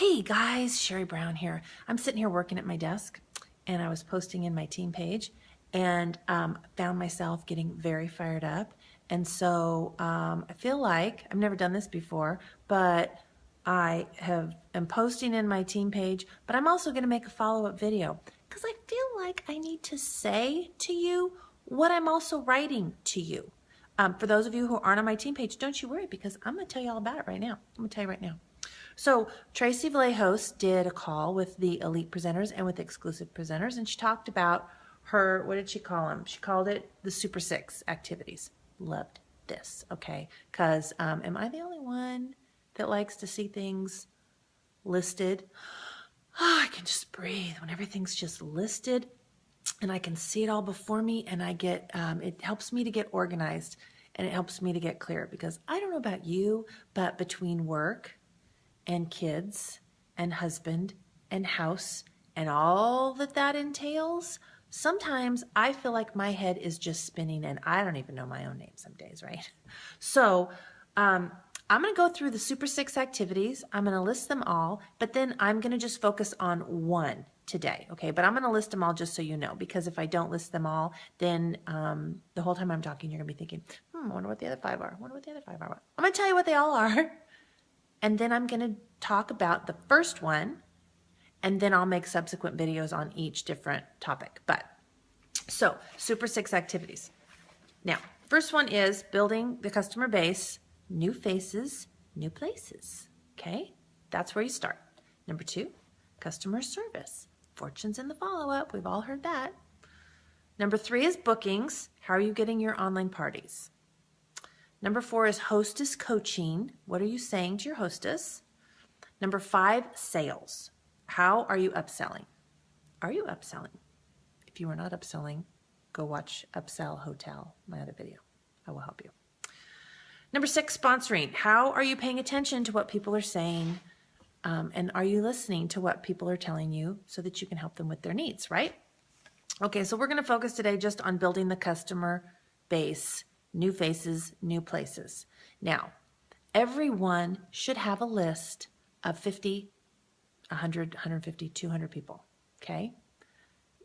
Hey guys, Sherry Brown here. I'm sitting here working at my desk and I was posting in my team page and found myself getting very fired up. And so I feel like I've never done this before, but am posting in my team page, but I'm also going to make a follow-up video because I feel like I need to say to you what I'm also writing to you. For those of you who aren't on my team page, don't you worry because I'm going to tell you all about it right now. I'm going to tell you right now. So Tracy Vallejos did a call with the elite presenters and with exclusive presenters, and she talked about her, what did she call them? She called it the Super Six activities. Loved this, okay? Because am I the only one that likes to see things listed? Oh, I can just breathe when everything's just listed and I can see it all before me, and I get, it helps me to get organized and it helps me to get clear because I don't know about you, but between work and kids and husband and house and all that entails, sometimes I feel like my head is just spinning and I don't even know my own name some days, right? So I'm going to go through the Super Six activities. I'm going to list them all, but then I'm going to just focus on one today, okay? But I'm going to list them all just so you know, because if I don't list them all, then the whole time I'm talking, you're going to be thinking, I wonder what the other five are. I wonder what the other five are. I'm going to tell you what they all are. And then I'm going to talk about the first one, and then I'll make subsequent videos on each different topic. So Super Six activities. Now, first one is building the customer base, new faces, new places. Okay, that's where you start. Number two, customer service, fortunes in the follow-up. We've all heard that. Number three is bookings. How are you getting your online parties? Number four is hostess coaching. What are you saying to your hostess? Number five, sales. How are you upselling? Are you upselling? If you are not upselling, go watch Upsell Hotel, my other video. I will help you. Number six, sponsoring. How are you paying attention to what people are saying? And are you listening to what people are telling you so that you can help them with their needs, right? Okay, so we're going to focus today just on building the customer base. New faces, new places. Now, everyone should have a list of 50, 100, 150, 200 people, okay?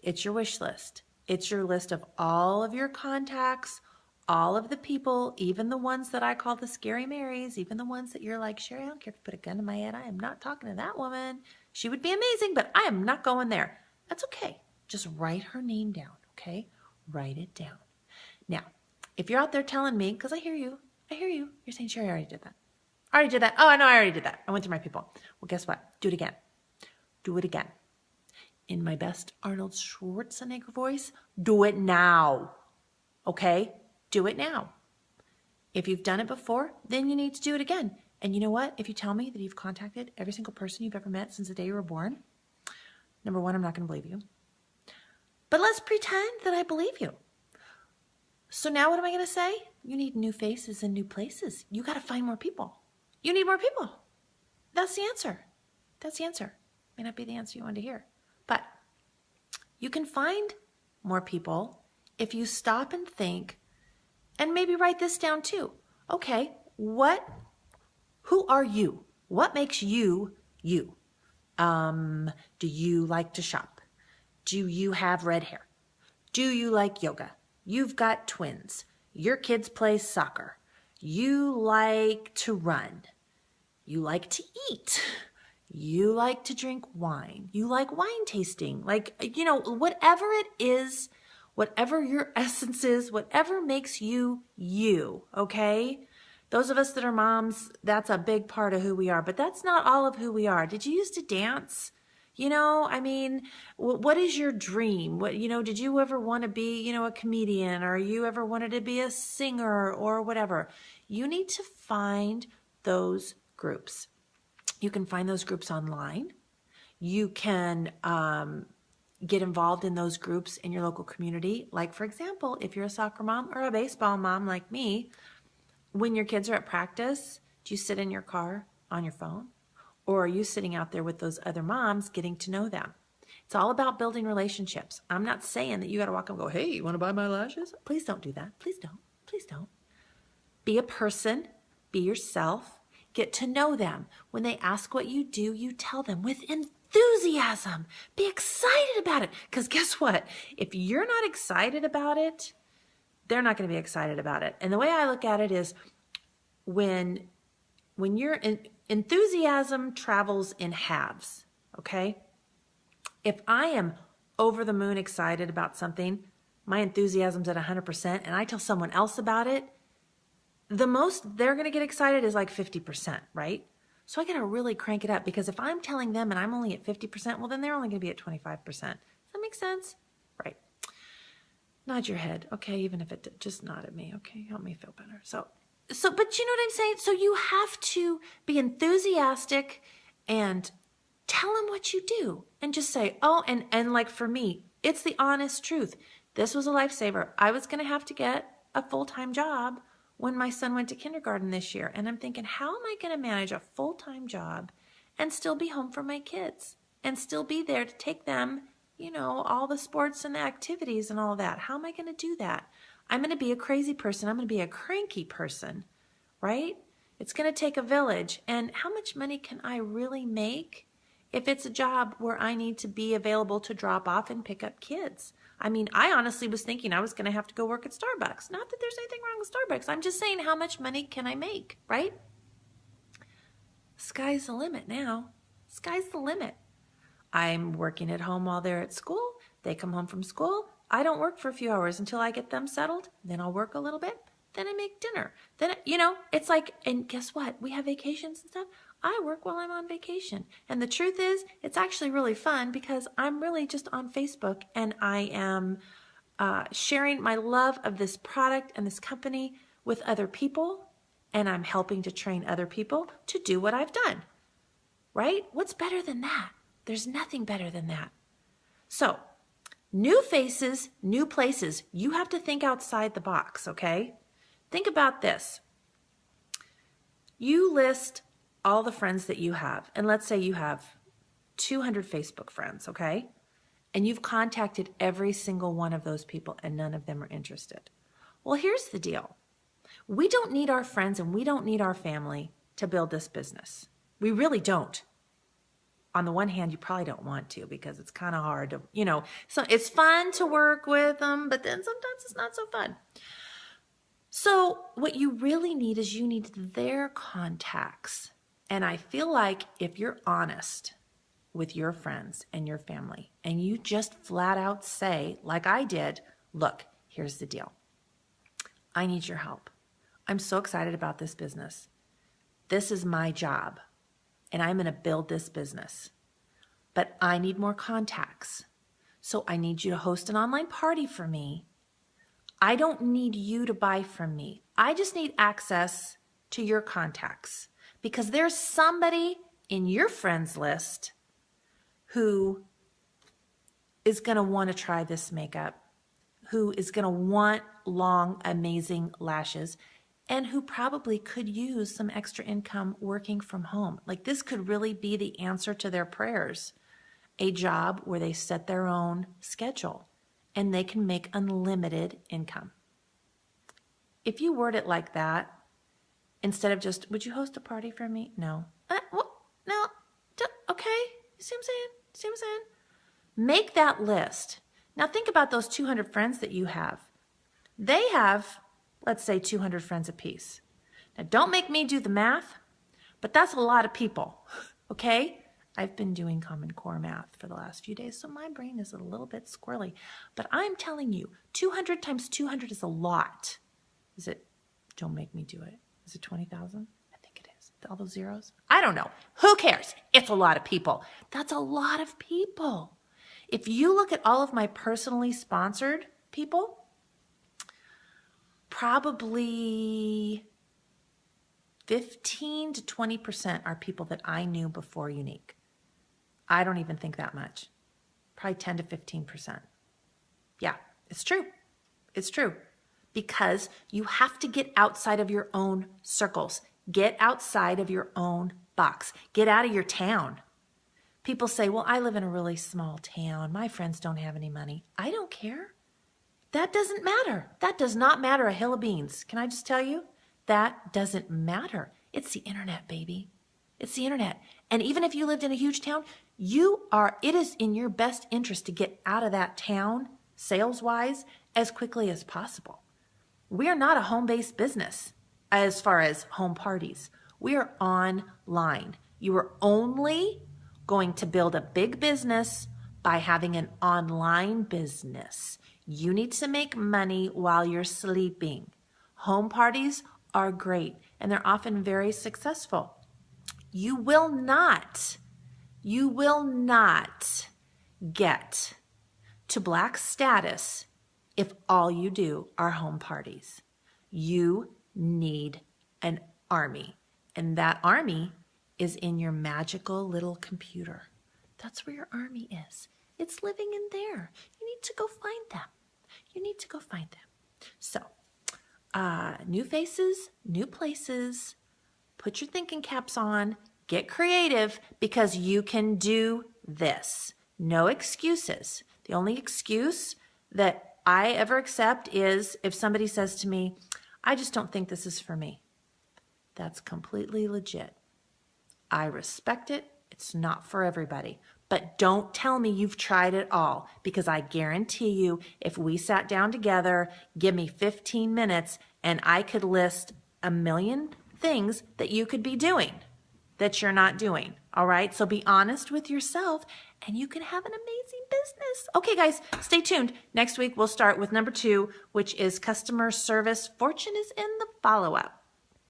It's your wish list. It's your list of all of your contacts, all of the people, even the ones that I call the scary Marys, even the ones that you're like, Sherry, I don't care if you put a gun to my head. I am not talking to that woman. She would be amazing, but I am not going there. That's okay. Just write her name down, okay? Write it down. Now, if you're out there telling me, because I hear you, you're saying, Sherry, I already did that. I already did that. Oh, I know I already did that. I went through my people. Well, guess what? Do it again. Do it again. In my best Arnold Schwarzenegger voice, do it now. Okay? Do it now. If you've done it before, then you need to do it again. And you know what? If you tell me that you've contacted every single person you've ever met since the day you were born, number one, I'm not going to believe you. But let's pretend that I believe you. So now what am I going to say? You need new faces and new places. You got to find more people. You need more people. That's the answer. That's the answer. May not be the answer you want to hear, but you can find more people if you stop and think and maybe write this down too. Okay, who are you? What makes you, you? Do you like to shop? Do you have red hair? Do you like yoga? You've got twins. Your kids play soccer. You like to run. You like to eat. You like to drink wine. You like wine tasting. Like, whatever it is, whatever your essence is, whatever makes you, you, okay? Those of us that are moms, that's a big part of who we are, but that's not all of who we are. Did you used to dance? What is your dream? Did you ever want to be, a comedian, or you ever wanted to be a singer or whatever? You need to find those groups. You can find those groups online. You can get involved in those groups in your local community. Like, for example, if you're a soccer mom or a baseball mom like me, when your kids are at practice, do you sit in your car on your phone? Or are you sitting out there with those other moms getting to know them? It's all about building relationships. I'm not saying that you got to walk up and go, hey, you want to buy my lashes? Please don't do that. Please don't. Please don't. Be a person. Be yourself. Get to know them. When they ask what you do, you tell them with enthusiasm. Be excited about it. Because guess what? If you're not excited about it, they're not going to be excited about it. And the way I look at it is when you're in, enthusiasm travels in halves, okay? If I am over the moon excited about something, my enthusiasm's at 100%, and I tell someone else about it, the most they're going to get excited is like 50%, right? So I got to really crank it up, because if I'm telling them and I'm only at 50%, well, then they're only going to be at 25%. Does that make sense? Right. Nod your head. Okay, even if it just nod at me. Okay, help me feel better. So, but you know what I'm saying? So you have to be enthusiastic and tell them what you do, and just say, oh, and like for me, it's the honest truth. This was a lifesaver. I was going to have to get a full-time job when my son went to kindergarten this year. And I'm thinking, how am I going to manage a full-time job and still be home for my kids and still be there to take them, you know, all the sports and the activities and all that? How am I going to do that? I'm going to be a crazy person. I'm going to be a cranky person, right? It's going to take a village. And how much money can I really make if it's a job where I need to be available to drop off and pick up kids? I mean, I honestly was thinking I was going to have to go work at Starbucks. Not that there's anything wrong with Starbucks. I'm just saying, how much money can I make, right? Sky's the limit now. Sky's the limit. I'm working at home while they're at school. They come home from school. I don't work for a few hours until I get them settled. Then I'll work a little bit. Then I make dinner. Then, you know, it's like, and guess what? We have vacations and stuff. I work while I'm on vacation. And the truth is, it's actually really fun, because I'm really just on Facebook, and I am sharing my love of this product and this company with other people, and I'm helping to train other people to do what I've done, right? What's better than that? There's nothing better than that. So, new faces, new places. You have to think outside the box, okay? Think about this. You list all the friends that you have, and let's say you have 200 Facebook friends, okay? And you've contacted every single one of those people, and none of them are interested. Well, here's the deal. We don't need our friends and we don't need our family to build this business. We really don't. On the one hand, you probably don't want to, because it's kind of hard to, you know, so it's fun to work with them, but then sometimes it's not so fun. So what you really need is you need their contacts. And I feel like if you're honest with your friends and your family, and you just flat out say, like I did, look, here's the deal. I need your help. I'm so excited about this business. This is my job, and I'm going to build this business. But I need more contacts. So I need you to host an online party for me. I don't need you to buy from me. I just need access to your contacts, because there's somebody in your friends list who is going to want to try this makeup, who is going to want long, amazing lashes, and who probably could use some extra income working from home. Like, this could really be the answer to their prayers. A job where they set their own schedule and they can make unlimited income. If you word it like that, instead of just, would you host a party for me? No. No. Okay. You see what I'm saying? See what I'm saying? Make that list. Now think about those 200 friends that you have. They have, let's say, 200 friends apiece. Now don't make me do the math, but that's a lot of people, okay? I've been doing Common Core math for the last few days, so my brain is a little bit squirrely. But I'm telling you, 200 times 200 is a lot. Is it, don't make me do it. Is it 20,000? I think it is. All those zeros? I don't know. Who cares? It's a lot of people. That's a lot of people. If you look at all of my personally sponsored people, probably 15 to 20% are people that I knew before Younique. I don't even think that much. Probably 10 to 15%. Yeah, it's true. It's true. Because you have to get outside of your own circles. Get outside of your own box. Get out of your town. People say, well, I live in a really small town. My friends don't have any money. I don't care. That doesn't matter. That does not matter a hill of beans. Can I just tell you? That doesn't matter. It's the internet, baby. It's the internet. And even if you lived in a huge town, it is in your best interest to get out of that town, sales-wise, as quickly as possible. We are not a home-based business as far as home parties. We are online. You are only going to build a big business by having an online business. You need to make money while you're sleeping. Home parties are great, and they're often very successful. You will not get to black status if all you do are home parties. You need an army, and that army is in your magical little computer. That's where your army is. It's living in there. You need to go find them. So, new faces, new places. Put your thinking caps on. Get creative, because you can do this. No excuses. The only excuse that I ever accept is if somebody says to me, I just don't think this is for me. That's completely legit. I respect it. It's not for everybody. But don't tell me you've tried it all, because I guarantee you, if we sat down together, give me 15 minutes, and I could list a million things that you could be doing that you're not doing. All right? So be honest with yourself, and you can have an amazing business. Okay, guys, stay tuned. Next week, we'll start with number 2, which is customer service. Fortune is in the follow-up.